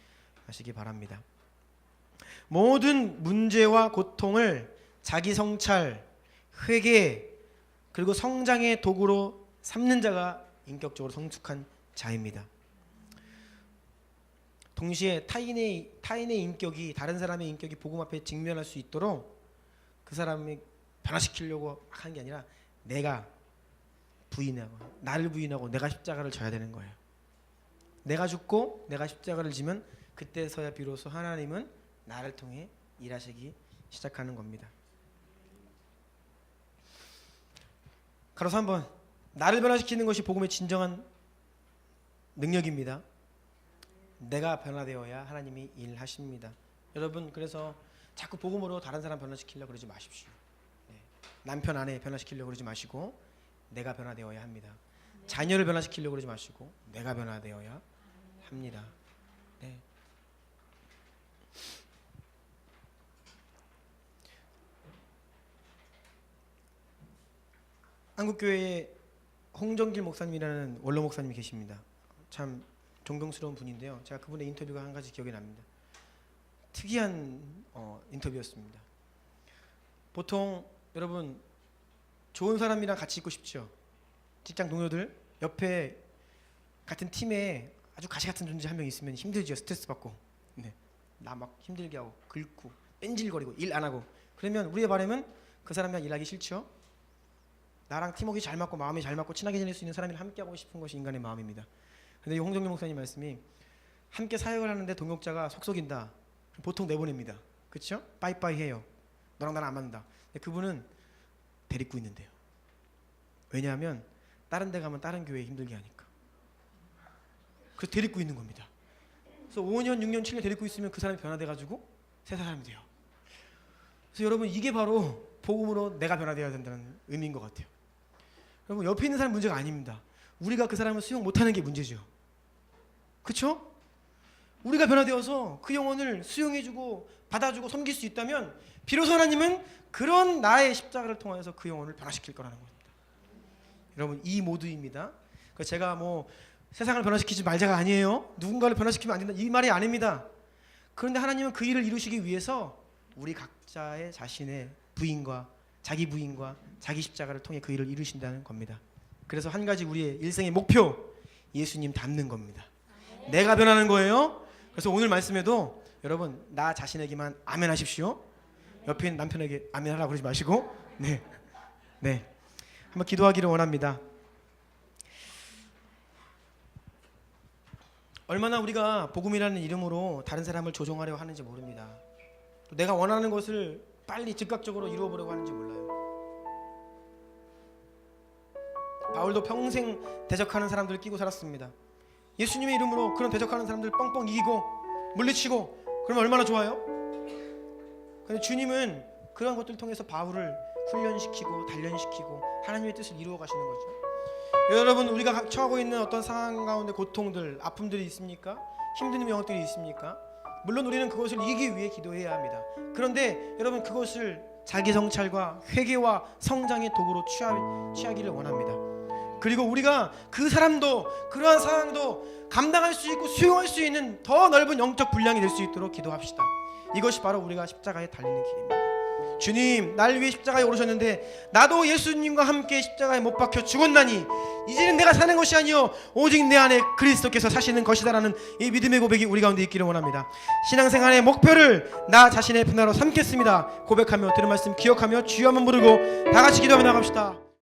마시기 바랍니다. 모든 문제와 고통을 자기 성찰, 회개 그리고 성장의 도구로 삼는 자가 인격적으로 성숙한 자입니다. 동시에 타인의 인격이 다른 사람의 인격이 복음 앞에 직면할 수 있도록 그 사람을 변화시키려고 하는 게 아니라 내가 부인하고 나를 부인하고 내가 십자가를 져야 되는 거예요. 내가 죽고 내가 십자가를 지면 그때서야 비로소 하나님은 나를 통해 일하시기 시작하는 겁니다. 가로 3번. 나를 변화시키는 것이 복음의 진정한 능력입니다. 내가 변화되어야 하나님이 일하십니다. 여러분 그래서 자꾸 복음으로 다른 사람 변화시키려고 그러지 마십시오. 네. 남편 아내 변화시키려고 그러지 마시고 내가 변화되어야 합니다. 자녀를 변화시키려고 그러지 마시고 내가 변화되어야 합니다. 네. 한국교회에 홍정길 목사님이라는 원로 목사님이 계십니다. 참 존경스러운 분인데요. 제가 그분의 인터뷰가 한 가지 기억이 납니다. 특이한 인터뷰였습니다. 보통 여러분 좋은 사람이랑 같이 있고 싶죠. 직장 동료들 옆에 같은 팀에 아주 가시 같은 존재 한 명 있으면 힘들죠. 스트레스 받고 네. 나 막 힘들게 하고 긁고 뺀질거리고 일 안 하고 그러면 우리의 바람은 그 사람이랑 일하기 싫죠. 나랑 팀워크 잘 맞고 마음이 잘 맞고 친하게 지낼 수 있는 사람이랑 함께 하고 싶은 것이 인간의 마음입니다. 근데 이 홍정길 목사님 말씀이 함께 사역을 하는데 동역자가 속속인다. 보통 내보냅니다. 그렇죠? 빠이빠이 해요. 너랑 나랑 안 맞는다. 근데 그분은 데리고 있는데요. 왜냐하면 다른 데 가면 다른 교회에 힘들게 하니까. 그래서 데리고 있는 겁니다. 그래서 5년, 6년, 7년 데리고 있으면 그 사람이 변화돼가지고 새 사람이 돼요. 그래서 여러분 이게 바로 복음으로 내가 변화되어야 된다는 의미인 것 같아요. 여러분 옆에 있는 사람 문제가 아닙니다. 우리가 그 사람을 수용 못하는 게 문제죠. 그렇죠? 우리가 변화되어서 그 영혼을 수용해주고 받아주고 섬길 수 있다면 비로소 하나님은 그런 나의 십자가를 통해서 그 영혼을 변화시킬 거라는 겁니다. 여러분, 이 모두입니다. 제가 뭐 세상을 변화시키지 말자가 아니에요. 누군가를 변화시키면 안 된다 이 말이 아닙니다. 그런데 하나님은 그 일을 이루시기 위해서 우리 각자의 자신의 부인과 자기 부인과 자기 십자가를 통해 그 일을 이루신다는 겁니다. 그래서 한 가지 우리의 일생의 목표, 예수님 닮는 겁니다. 내가 변하는 거예요. 그래서 오늘 말씀에도 여러분 나 자신에게만 아멘 하십시오. 옆에 있는 남편에게 아멘 하라고 그러지 마시고 네, 한번 기도하기를 원합니다. 얼마나 우리가 복음이라는 이름으로 다른 사람을 조종하려 하는지 모릅니다. 또 내가 원하는 것을 빨리 즉각적으로 이루어보려고 하는지 몰라요. 바울도 평생 대적하는 사람들을 끼고 살았습니다. 예수님의 이름으로 그런 대적하는 사람들 뻥뻥 이기고 물리치고 그러면 얼마나 좋아요? 그런데 주님은 그런 것들을 통해서 바울을 훈련시키고 단련시키고 하나님의 뜻을 이루어 가시는 거죠. 여러분, 우리가 처하고 있는 어떤 상황 가운데 고통들, 아픔들이 있습니까? 힘든 명령들이 있습니까? 물론 우리는 그것을 이기기 위해 기도해야 합니다. 그런데 여러분, 그것을 자기 성찰과 회개와 성장의 도구로 취하기를 원합니다. 그리고 우리가 그 사람도 그러한 상황도 감당할 수 있고 수용할 수 있는 더 넓은 영적 분량이 될 수 있도록 기도합시다. 이것이 바로 우리가 십자가에 달리는 길입니다. 주님, 날 위해 십자가에 오르셨는데 나도 예수님과 함께 십자가에 못 박혀 죽었나니 이제는 내가 사는 것이 아니요 오직 내 안에 그리스도께서 사시는 것이다라는 이 믿음의 고백이 우리 가운데 있기를 원합니다. 신앙생활의 목표를 나 자신의 변화로 삼겠습니다. 고백하며 들은 말씀 기억하며 주여 한번 부르고 다 같이 기도하며 나갑시다.